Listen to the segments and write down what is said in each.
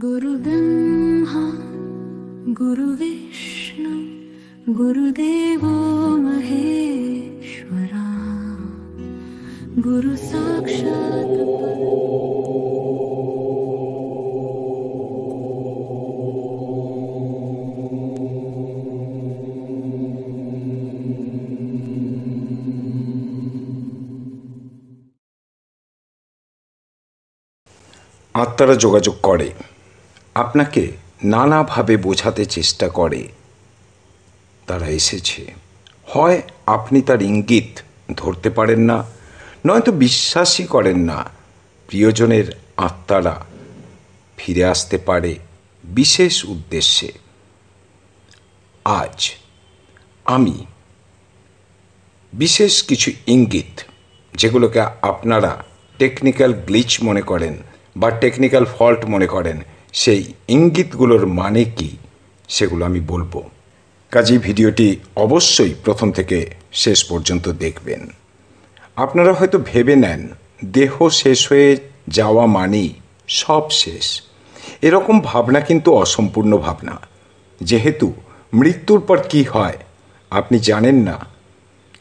गुरुब्रह्मा गुरुविष्णु गुरुदेवो महेश्वरा गुरु साक्षात् আত্মারা যোগাযোগ করে, আপনাকে নানাভাবে বোঝাতে চেষ্টা করে তারা এসেছে। হয় আপনি তার ইঙ্গিত ধরতে পারেন না, নয়তো বিশ্বাসই করেন না প্রিয়জনের আত্মারা ফিরে আসতে পারে বিশেষ উদ্দেশ্যে। আজ আমি বিশেষ কিছু ইঙ্গিত, যেগুলোকে আপনারা টেকনিক্যাল গ্লিচ মনে করেন বা টেকনিক্যাল ফল্ট মনে করেন, সেই ইঙ্গিতগুলোর মানে কি সেগুলো আমি বলবো। কাজেই ভিডিওটি অবশ্যই প্রথম থেকে শেষ পর্যন্ত দেখবেন। আপনারা হয়তো ভেবে নেন দেহ শেষ হয়ে যাওয়া মানেই সব শেষ। এরকম ভাবনা কিন্তু অসম্পূর্ণ ভাবনা। যেহেতু মৃত্যুর পর কি হয় আপনি জানেন না,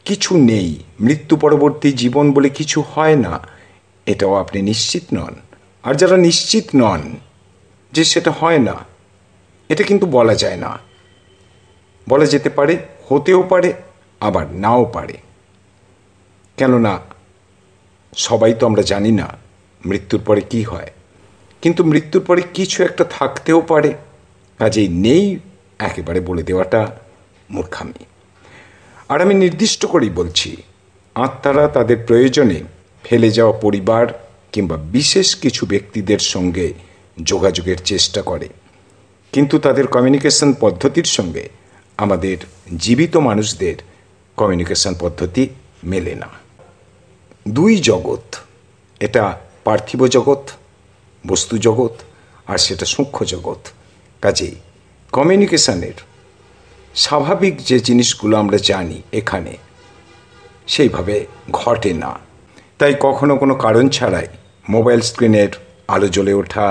কিছু নেই, মৃত্যু পরবর্তী জীবন বলে কিছু হয় না, এটাও আপনি নিশ্চিত নন। আর যারা নিশ্চিত নন যে সেটা হয় না, এটা কিন্তু বলা যায় না। বলা যেতে পারে, হতেও পারে আবার নাও পারে। কেননা সবাই তো আমরা জানি না মৃত্যুর পরে কি হয়, কিন্তু মৃত্যুর পরে কিছু একটা থাকতেও পারে। কাজেই নেই একেবারে বলে দেওয়াটা মূর্খামি। আর আমি নির্দিষ্ট করেই বলছি, আত্মারা তাদের প্রয়োজনে ফেলে যাওয়া পরিবার কিংবা বিশেষ কিছু ব্যক্তিদের সঙ্গে যোগাযোগের চেষ্টা করে, কিন্তু তাদের কমিউনিকেশন পদ্ধতির সঙ্গে আমাদের জীবিত মানুষদের কমিউনিকেশন পদ্ধতি মেলে না। দুই জগৎ, এটা পার্থিব জগৎ, বস্তু জগৎ, আর সেটা সূক্ষ্ম জগৎ। কাজেই কমিউনিকেশনের স্বাভাবিক যে জিনিসগুলো আমরা জানি এখানে সেইভাবে ঘটে না। তাই কখনো কোনো কারণ ছাড়াই মোবাইল স্ক্রিনের আলো জ্বলে ওঠা,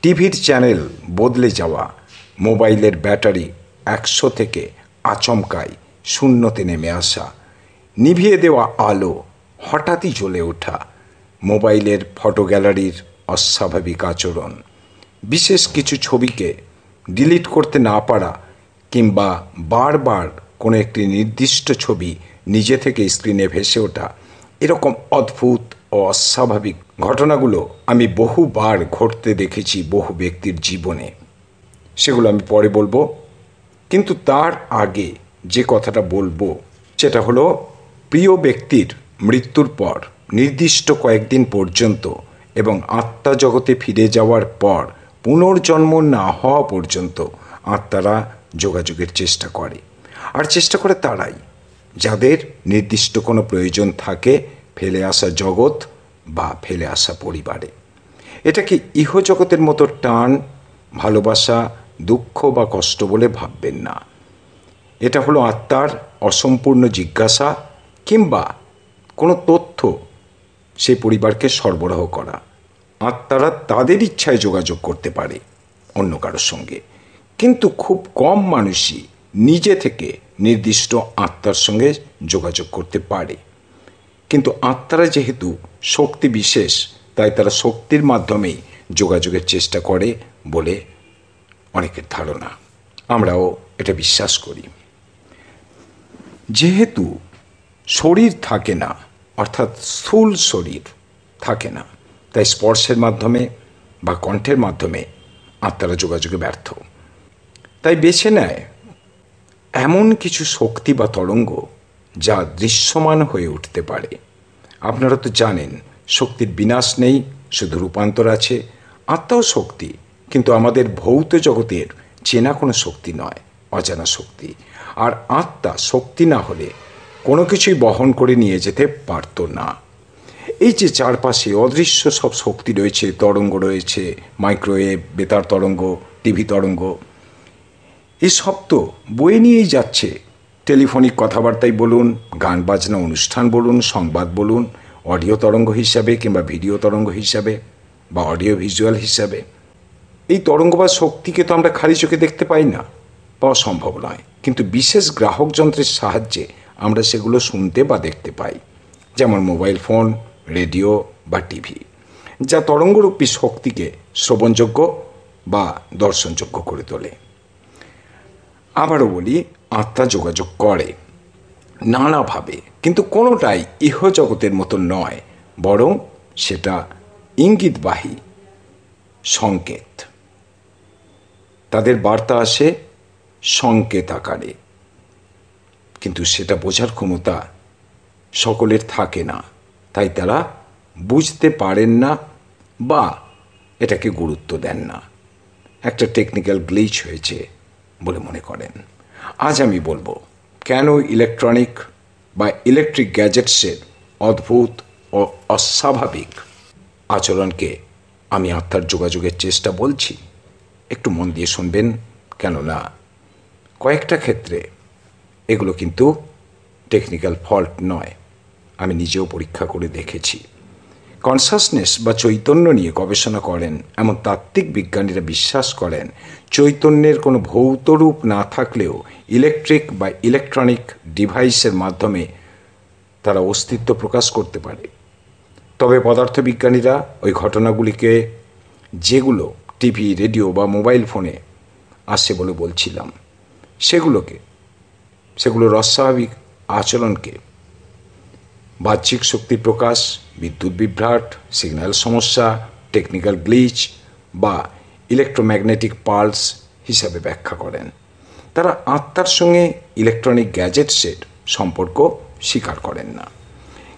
টিভির চ্যানেল বদলে যাওয়া, মোবাইলের ব্যাটারি 100 থেকে আচমকাই শূন্যতে নেমে আসা, নিভিয়ে দেওয়া আলো হঠাৎই জ্বলে ওঠা, মোবাইলের ফটো গ্যালারির অস্বাভাবিক আচরণ, বিশেষ কিছু ছবিকে ডিলিট করতে না পারা কিংবা বারবার কোনো একটি নির্দিষ্ট ছবি নিজে থেকে স্ক্রিনে ভেসে ওঠা, এরকম অদ্ভুত ও অস্বাভাবিক ঘটনাগুলো আমি বহুবার ঘটতে দেখেছি বহু ব্যক্তির জীবনে। সেগুলো আমি পরে বলবো, কিন্তু তার আগে যে কথাটা বলবো সেটা হলো, প্রিয় ব্যক্তির মৃত্যুর পর নির্দিষ্ট কয়েকদিন পর্যন্ত এবং আত্মা জগতে ফিরে যাওয়ার পর পুনর্জন্ম না হওয়া পর্যন্ত আত্মারা যোগাযোগের চেষ্টা করে। আর চেষ্টা করে তারাই যাদের নির্দিষ্ট কোনো প্রয়োজন থাকে ফেলে আসা জগৎ বা ফেলে আসা পরিবারে। এটাকে ইহজগতের মতো টান, ভালোবাসা, দুঃখ বা কষ্ট বলে ভাববেন না। এটা হলো আত্মার অসম্পূর্ণ জিজ্ঞাসা কিংবা কোনো তথ্য সেই পরিবারকে সরবরাহ করা। আত্মারা তাদের ইচ্ছায় যোগাযোগ করতে পারে অন্য কারোর সঙ্গে, কিন্তু খুব কম মানুষই নিজে থেকে নির্দিষ্ট আত্মার সঙ্গে যোগাযোগ করতে পারে। কিন্তু আত্মারা যেহেতু শক্তি বিশেষ, তাই তারা শক্তির মাধ্যমেই যোগাযোগের চেষ্টা করে বলে অনেকের ধারণা। আমরাও এটা বিশ্বাস করি। যেহেতু শরীর থাকে না, অর্থাৎ স্থূল শরীর থাকে না, তাই স্পর্শের মাধ্যমে বা কণ্ঠের মাধ্যমে আত্মারা যোগাযোগে ব্যর্থ। তাই বেছে নেয় এমন কিছু শক্তি বা তরঙ্গ যা দৃশ্যমান হয়ে উঠতে পারে। আপনারা তো জানেন শক্তির বিনাশ নেই, শুধু রূপান্তর আছে। আত্মাও শক্তি, কিন্তু আমাদের ভৌত জগতের চেনা কোনো শক্তি নয়, অজানা শক্তি। আর আত্মা শক্তি না হলে কোনো কিছুই বহন করে নিয়ে যেতে পারত না। এই যে চারপাশে অদৃশ্য সব শক্তি রয়েছে, তরঙ্গ রয়েছে, মাইক্রোওয়েভ, বেতার তরঙ্গ, টিভি তরঙ্গ, এসব তো বয়ে নিয়েই যাচ্ছে। টেলিফোনিক কথাবার্তাই বলুন, গান বাজনা অনুষ্ঠান বলুন, সংবাদ বলুন, অডিও তরঙ্গ হিসাবে কিংবা ভিডিও তরঙ্গ হিসাবে বা অডিও ভিজুয়াল হিসাবে। এই তরঙ্গ বা শক্তিকে তো আমরা খালি চোখে দেখতে পাই না, পাওয়া সম্ভব নয়, কিন্তু বিশেষ গ্রাহক যন্ত্রের সাহায্যে আমরা সেগুলো শুনতে বা দেখতে পাই, যেমন মোবাইল ফোন, রেডিও বা টিভি, যা তরঙ্গরূপী শক্তিকে শ্রবণযোগ্য বা দর্শনযোগ্য করে তোলে। আবারও বলি, আত্মা যোগাযোগ করে নানাভাবে, কিন্তু কোনোটাই ইহজগতের মতো নয়, বরং সেটা ইঙ্গিতবাহী সংকেত। তাদের বার্তা আসে সংকেত আকারে, কিন্তু সেটা বোঝার ক্ষমতা সকলের থাকে না, তাই তারা বুঝতে পারেন না বা এটাকে গুরুত্ব দেন না। একটা টেকনিক্যাল গ্লিচ হয়েছে বলে মনে করেন। আজ আমি বলবো কেন ইলেকট্রনিক বা ইলেকট্রিক গ্যাজেটসের অদ্ভুত ও অস্বাভাবিক আচরণকে আমি আত্মার যোগাযোগের চেষ্টা বলছি। একটু মন দিয়ে শুনবেন, কেননা কয়েকটা ক্ষেত্রে এগুলো কিন্তু টেকনিক্যাল ফল্ট নয়, আমি নিজেও পরীক্ষা করে দেখেছি। কনসাসনেস বা চৈতন্য নিয়ে গবেষণা করেন এমন তাত্ত্বিক বিজ্ঞানীরা বিশ্বাস করেন চৈতন্যের কোনো ভৌত রূপ না থাকলেও ইলেকট্রিক বা ইলেকট্রনিক ডিভাইসের মাধ্যমে তারা অস্তিত্ব প্রকাশ করতে পারে। তবে পদার্থবিজ্ঞানীরা ওই ঘটনাগুলিকে, যেগুলো টিভি, রেডিও বা মোবাইল ফোনে আসে বলে বলছিলাম, সেগুলোর অস্বাভাবিক আচরণকে বাহ্যিক শক্তি প্রকাশ, বিদ্যুৎ বিভ্রাট, সিগন্যাল সমস্যা, টেকনিক্যাল গ্লিচ বা ইলেকট্রোম্যাগনেটিক পালস হিসাবে ব্যাখ্যা করেন। তারা আত্মার সঙ্গে ইলেকট্রনিক গ্যাজেটসের সম্পর্ক স্বীকার করেন না,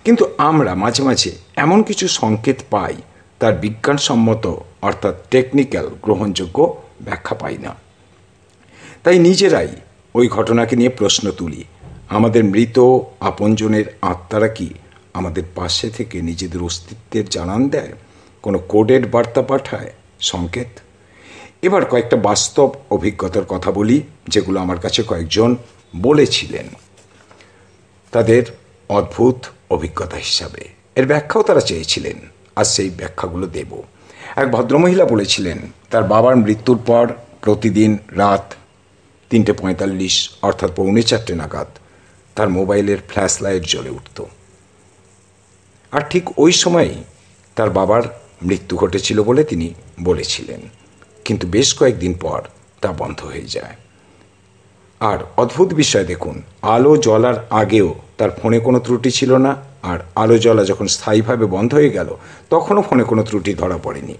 কিন্তু আমরা মাঝে মাঝে এমন কিছু সংকেত পাই তার বিজ্ঞানসম্মত অর্থাৎ টেকনিক্যাল গ্রহণযোগ্য ব্যাখ্যা পাই না। তাই নিজেরাই ওই ঘটনাকে নিয়ে প্রশ্ন তুলি, আমাদের মৃত আপনজনের আত্মারা কি আমাদের পাশে থেকে নিজেদের অস্তিত্বের জানান দেয়, কোনো কোডেড বার্তা পাঠায়, সংকেত? এবার কয়েকটা বাস্তব অভিজ্ঞতার কথা বলি, যেগুলো আমার কাছে কয়েকজন বলেছিলেন তাদের অদ্ভুত অভিজ্ঞতা হিসাবে। এর ব্যাখ্যাও তারা চেয়েছিলেন, আর সেই ব্যাখ্যাগুলো দেব। এক ভদ্রমহিলা বলেছিলেন তার বাবার মৃত্যুর পর প্রতিদিন রাত 3:45 অর্থাৎ 3:45 নাগাদ তার মোবাইলের ফ্ল্যাশ লাইট জ্বলে উঠত, আর ঠিক ওই সময়ই তার বাবার মৃত্যু ঘটেছিল বলে তিনি বলেছিলেন, কিন্তু বেশ কয়েকদিন পর তা বন্ধ হয়ে যায়। আর অদ্ভুত বিষয় দেখুন, আলো জ্বলার আগেও তার ফোনে কোনো ত্রুটি ছিল না, আর আলো জ্বলা যখন স্থায়ীভাবে বন্ধ হয়ে গেল তখনও ফোনে কোনো ত্রুটি ধরা পড়েনি।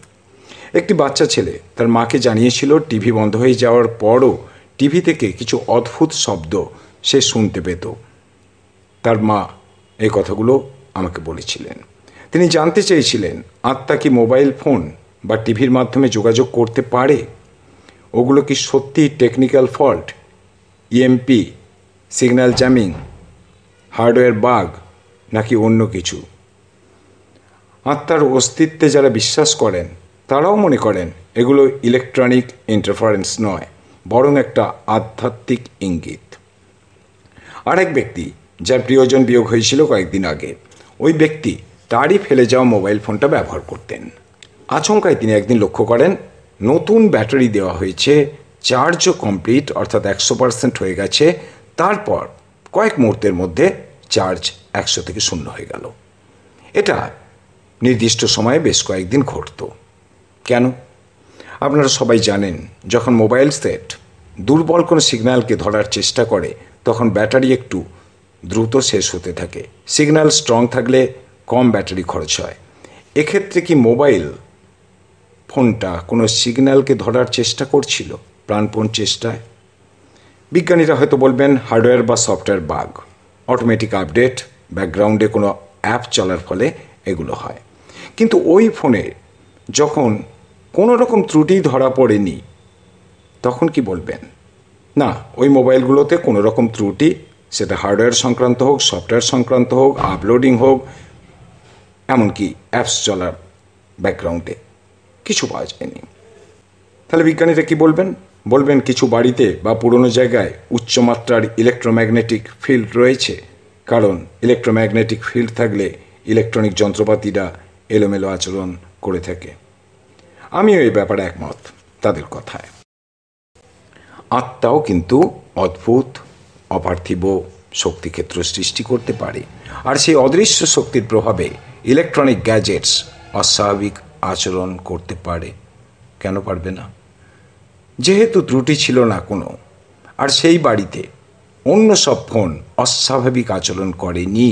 একটি বাচ্চা ছেলে তার মাকে জানিয়েছিল টিভি বন্ধ হয়ে যাওয়ার পরও টিভি থেকে কিছু অদ্ভুত শব্দ সে শুনতে পেত। তার মা এই কথাগুলো আমাকে বলেছিলেন। তিনি জানতে চেয়েছিলেন আত্মা কি মোবাইল ফোন বা টিভির মাধ্যমে যোগাযোগ করতে পারে? ওগুলো কি সত্যি technical fault, EMP, signal jamming, hardware bug, নাকি অন্য কিছু? আত্মার অস্তিত্বে যারা বিশ্বাস করেন তারাও মনে করেন এগুলো ইলেকট্রনিক ইন্টারফারেন্স নয়, বরং একটা আধ্যাত্মিক ইঙ্গিত। আরেক ব্যক্তি যার প্রিয়জন বিয়োগ হয়েছিল কয়েকদিন আগে, ওই ব্যক্তি তারই ফেলে যাওয়া মোবাইল ফোনটা ব্যবহার করতেন। আচমকায় তিনি একদিন লক্ষ্য করেন নতুন ব্যাটারি দেওয়া হয়েছে, চার্জও কমপ্লিট অর্থাৎ 100% হয়ে গেছে, তারপর কয়েক মুহূর্তের মধ্যে চার্জ 100 থেকে 0 হয়ে গেল। এটা নির্দিষ্ট সময়ে বেশ কয়েকদিন ঘটত। কেন? আপনারা সবাই জানেন, যখন মোবাইল সেট দুর্বল কোনো সিগন্যালকে ধরার চেষ্টা করে তখন ব্যাটারি একটু দ্রুত শেষ হতে থাকে। সিগন্যাল স্ট্রং থাকলে কম ব্যাটারি খরচ হয়। এক্ষেত্রে কি মোবাইল ফোনটা কোনো সিগন্যালকে ধরার চেষ্টা করছিল প্রাণপণ চেষ্টায়? বিজ্ঞানীরা হয়তো বলবেন হার্ডওয়্যার বা সফটওয়্যার বাগ, অটোমেটিক আপডেট, ব্যাকগ্রাউন্ডে কোনো অ্যাপ চলার ফলে এগুলো হয়। কিন্তু ওই ফোনে যখন কোনো রকম ত্রুটি ধরা পড়েনি তখন কি বলবেন? না, ওই মোবাইলগুলোতে কোনো রকম ত্রুটি, সেটা হার্ডওয়্যার সংক্রান্ত হোক, সফটওয়্যার সংক্রান্ত হোক, আপলোডিং হোক, এমনকি অ্যাপস চলার ব্যাকগ্রাউন্ডে কিছু পাওয়া যায়নি। তাহলে বিজ্ঞানীরা কি বলবেন? বলবেন কিছু বাড়িতে বা পুরনো জায়গায় উচ্চমাত্রার ইলেকট্রোম্যাগনেটিক ফিল্ড রয়েছে, কারণ ইলেকট্রোম্যাগনেটিক ফিল্ড থাকলে ইলেকট্রনিক যন্ত্রপাতিরা এলোমেলো আচরণ করে থাকে। আমিও এই ব্যাপারে একমত। তাদের কথায়। আত্মাও কিন্তু অদ্ভুত অপার্থিব শক্তিক্ষেত্র সৃষ্টি করতে পারে, আর সেই অদৃশ্য শক্তির প্রভাবে ইলেকট্রনিক গ্যাজেটস অস্বাভাবিক আচরণ করতে পারে। কেন পারবে না? যেহেতু ত্রুটি ছিল না কোনো, আর সেই বাড়িতে অন্য সব ফোন অস্বাভাবিক আচরণ করেনি,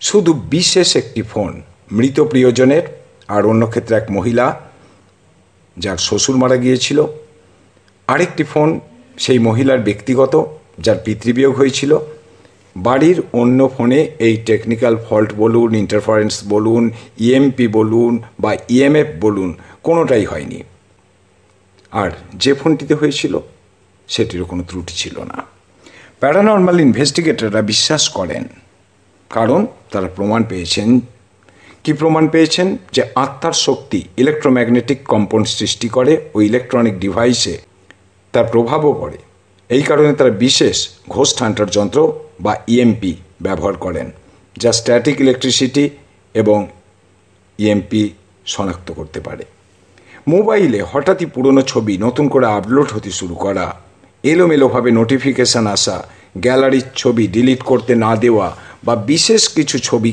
শুধু বিশেষ একটি ফোন মৃত প্রিয়জনের, আর অন্য ক্ষেত্রে এক মহিলা যার শ্বশুর মারা গিয়েছিল, আরেকটি ফোন সেই মহিলার ব্যক্তিগত যার পিতৃবিয়োগ হয়েছিল। বাড়ির অন্য ফোনে এই টেকনিক্যাল ফল্ট বলুন, ইন্টারফারেন্স বলুন, ইএমপি বলুন বা ইএমএফ বলুন, কোনোটাই হয়নি। আর যে ফোনটিতে হয়েছিল সেটিরও কোনো ত্রুটি ছিল না। প্যারানর্মাল ইনভেস্টিগেটররা বিশ্বাস করেন, কারণ তারা প্রমাণ পেয়েছেন। কি প্রমাণ পেয়েছেন? যে আত্মার শক্তি ইলেকট্রোম্যাগনেটিক কম্পন সৃষ্টি করে ও ইলেকট্রনিক ডিভাইসে তার প্রভাবও পড়ে। এই কারণে তারা বিশেষ ঘোস্ট হান্টার যন্ত্র বা ইএমপি ব্যবহার করেন, যা স্ট্যাটিক ইলেকট্রিসিটি এবং ইএমপি শনাক্ত করতে পারে। মোবাইলে হঠাৎই পুরনো ছবি নতুন করে আপলোড হতে শুরু করা, এলোমেলোভাবে নোটিফিকেশান আসা, গ্যালারির ছবি ডিলিট করতে না দেওয়া বা বিশেষ কিছু ছবি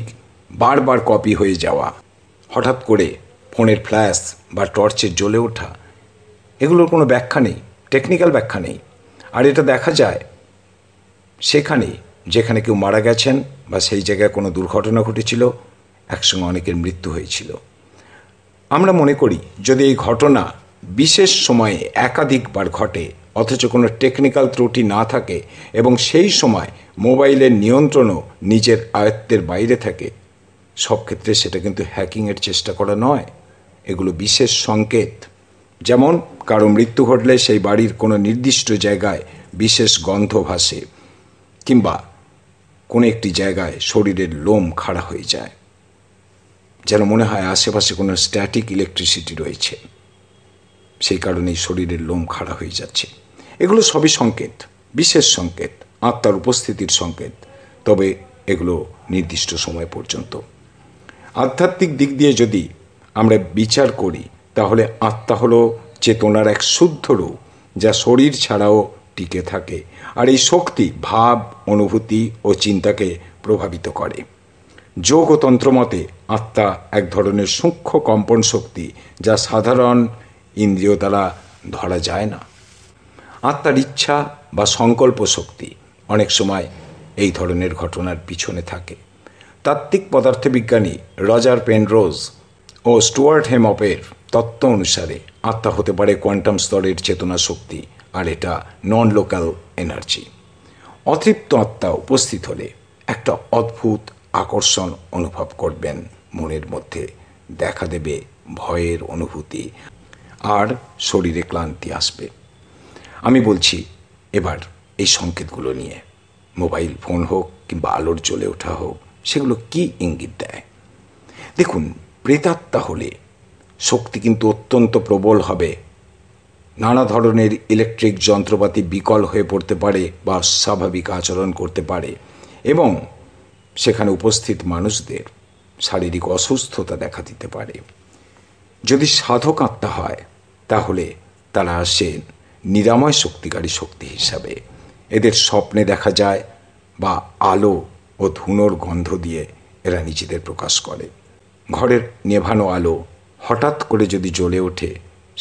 বারবার কপি হয়ে যাওয়া, হঠাৎ করে ফোনের ফ্ল্যাশ বা টর্চের জ্বলে ওঠা, এগুলোর কোনো ব্যাখ্যা নেই, টেকনিক্যাল ব্যাখ্যা নেই। আর এটা দেখা যায় সেখানে যেখানে কেউ মারা গেছেন বা সেই জায়গায় কোনো দুর্ঘটনা ঘটেছিল, একসঙ্গে অনেকের মৃত্যু হয়েছিল। আমরা মনে করি যদি এই ঘটনা বিশেষ সময়ে একাধিকবার ঘটে অথচ কোনো টেকনিক্যাল ত্রুটি না থাকে এবং সেই সময় মোবাইলের নিয়ন্ত্রণও নিজের আয়ত্তের বাইরে থাকে, সব ক্ষেত্রে সেটা কিন্তু হ্যাকিংয়ের চেষ্টা করা নয়। এগুলো বিশেষ সংকেত। যেমন কারো মৃত্যু ঘটলে সেই বাড়ির কোনো নির্দিষ্ট জায়গায় বিশেষ গন্ধ ভাসে, কিংবা কোনো একটি জায়গায় শরীরের লোম খাড়া হয়ে যায়, যেন মনে হয় আশেপাশে কোনো স্ট্যাটিক ইলেকট্রিসিটি রয়েছে, সেই কারণেই শরীরের লোম খাড়া হয়ে যাচ্ছে। এগুলো সবই সংকেত, বিশেষ সংকেত, আত্মার উপস্থিতির সংকেত, তবে এগুলো নির্দিষ্ট সময় পর্যন্ত। আধ্যাত্মিক দিক দিয়ে যদি আমরা বিচার করি, তাহলে আত্মা হলো চেতনার এক শুদ্ধ রূপ, যা শরীর ছাড়াও টিকে থাকে, আর এই শক্তি ভাব, অনুভূতি ও চিন্তাকে প্রভাবিত করে। যোগ ও তন্ত্রমতে আত্মা এক ধরনের সূক্ষ্ম কম্পন শক্তি, যা সাধারণ ইন্দ্রিয় দ্বারা ধরা যায় না। আত্মার ইচ্ছা বা সংকল্প শক্তি অনেক সময় এই ধরনের ঘটনার পিছনে থাকে। তাত্ত্বিক পদার্থবিজ্ঞানী রজার পেনরোজ ও স্টুয়ার্ট হেমপের তত্ত্ব অনুসারে আত্মা হতে পারে কোয়ান্টাম স্তরের চেতনা শক্তি, আর এটা নন লোকাল এনার্জি। অতৃপ্ত আত্মা উপস্থিত হলে একটা অদ্ভুত আকর্ষণ অনুভব করবেন মনের মধ্যে, দেখা দেবে ভয়ের অনুভূতি, আর শরীরে ক্লান্তি আসবে। আমি বলছি এবার এই সংকেতগুলো নিয়ে, মোবাইল ফোন হোক কিংবা আলোর জ্বলে ওঠা হোক, সেগুলো কি ইঙ্গিত দেয়? দেখুন, প্রেতাত্মা হলে শক্তি কিন্তু অত্যন্ত প্রবল হবে। নানা ধরনের ইলেকট্রিক যন্ত্রপাতি বিকল হয়ে পড়তে পারে বা স্বাভাবিক আচরণ করতে পারে, এবং সেখানে উপস্থিত মানুষদের শারীরিক অসুস্থতা দেখা দিতে পারে। যদি সাধক আত্মা হয়, তাহলে তারা আসেন নিরাময় শক্তিকারী শক্তি হিসাবে। এদের স্বপ্নে দেখা যায় বা আলো ও ধুনোর গন্ধ দিয়ে এরা নিজেদের প্রকাশ করে। ঘরের নেভানো আলো হঠাৎ করে যদি জ্বলে ওঠে,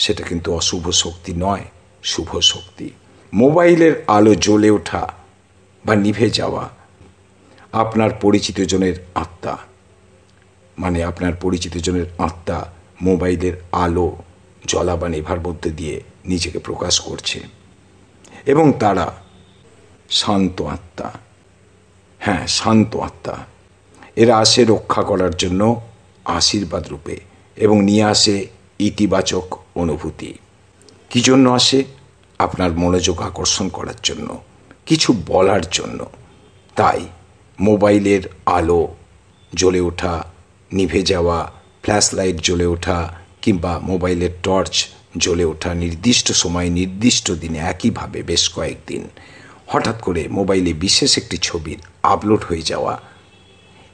সেটা কিন্তু অশুভ শক্তি নয়, শুভ শক্তি। মোবাইলের আলো জ্বলে ওঠা বা নিভে যাওয়া আপনার পরিচিত জনের আত্মা, মানে আপনার পরিচিত জনের আত্মা মোবাইলের আলো জ্বলা বা নেভার মধ্যে দিয়ে নিজেকে প্রকাশ করছে, এবং তারা শান্ত আত্মা। হ্যাঁ, শান্ত আত্মা। এরা আসে রক্ষা করার জন্য আশীর্বাদ রূপে, এবং নিয়ে আসে ইতিবাচক অনুভূতি। কী জন্য আসে? আপনার মনোযোগ আকর্ষণ করার জন্য, কিছু বলার জন্য। তাই মোবাইলের আলো জ্বলে ওঠা, নিভে যাওয়া, ফ্ল্যাশ লাইট জ্বলে ওঠা কিংবা মোবাইলের টর্চ জ্বলে ওঠা নির্দিষ্ট সময়, নির্দিষ্ট দিনে, একইভাবে বেশ কয়েকদিন, হঠাৎ করে মোবাইলে বিশেষ একটি ছবির আপলোড হয়ে যাওয়া,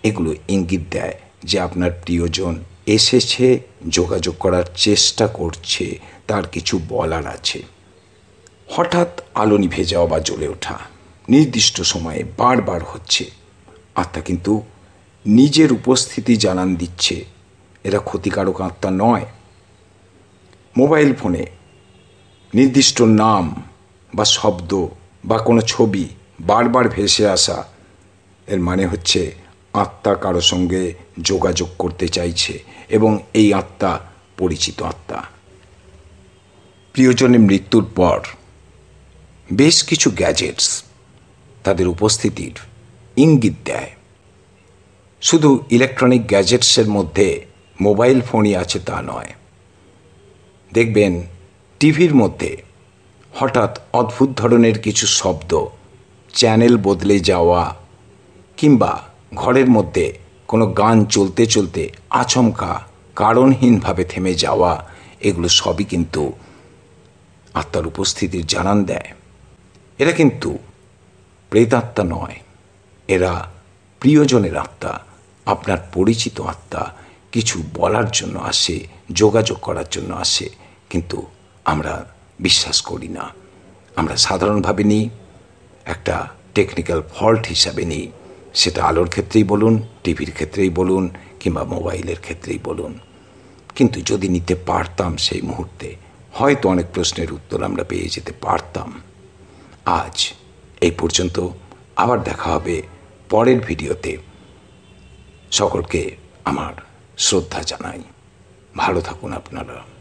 এগুলো ইঙ্গিত দেয় যে আপনার প্রিয়জন এসেছে, যোগাযোগ করার চেষ্টা করছে, তার কিছু বলার আছে। হঠাৎ আলো নিভে যাওয়া বা জ্বলে ওঠা নির্দিষ্ট সময়ে বারবার হচ্ছে। আত্মা কিন্তু নিজের উপস্থিতি জানান দিচ্ছে, এরা ক্ষতিকারক আত্মা নয়। মোবাইল ফোনে নির্দিষ্ট নাম বা শব্দ বা কোনো ছবি বারবার ভেসে আসা, এর মানে হচ্ছে আত্মা কারো সঙ্গে যোগাযোগ করতে চাইছে এবং এই আত্মা পরিচিত আত্মা। প্রিয়জনের মৃত্যুর পর বেশ কিছু গ্যাজেটস তাদের উপস্থিতির ইঙ্গিত দেয়। শুধু ইলেকট্রনিক গ্যাজেটসের মধ্যে মোবাইল ফোনই আছে তা নয়। দেখবেন টিভির মধ্যে হঠাৎ অদ্ভুত ধরনের কিছু শব্দ, চ্যানেল বদলে যাওয়া, কিংবা ঘরের মধ্যে কোনো গান চলতে চলতে আচমকা কারণহীনভাবে থেমে যাওয়া, এগুলো সবই কিন্তু আত্মার উপস্থিতির জানান দেয়। এরা কিন্তু প্রেতাত্মা নয়, এরা প্রিয়জনের আত্মা, আপনার পরিচিত আত্মা। কিছু বলার জন্য আসে, যোগাযোগ করার জন্য আসে, কিন্তু আমরা বিশ্বাস করি না। আমরা সাধারণভাবে নিই, একটা টেকনিক্যাল ফল্ট হিসাবে নিই। সেটা আলোর ক্ষেত্রেই বলুন, টিভির ক্ষেত্রেই বলুন, কিংবা মোবাইলের ক্ষেত্রেই বলুন। কিন্তু যদি নিতে পারতাম সেই মুহূর্তে, হয়তো অনেক প্রশ্নের উত্তর আমরা পেয়ে যেতে পারতাম। আজ এই পর্যন্ত, আবার দেখা হবে পরের ভিডিওতে। সকলকে আমার শ্রদ্ধা জানাই। ভালো থাকুন আপনারা।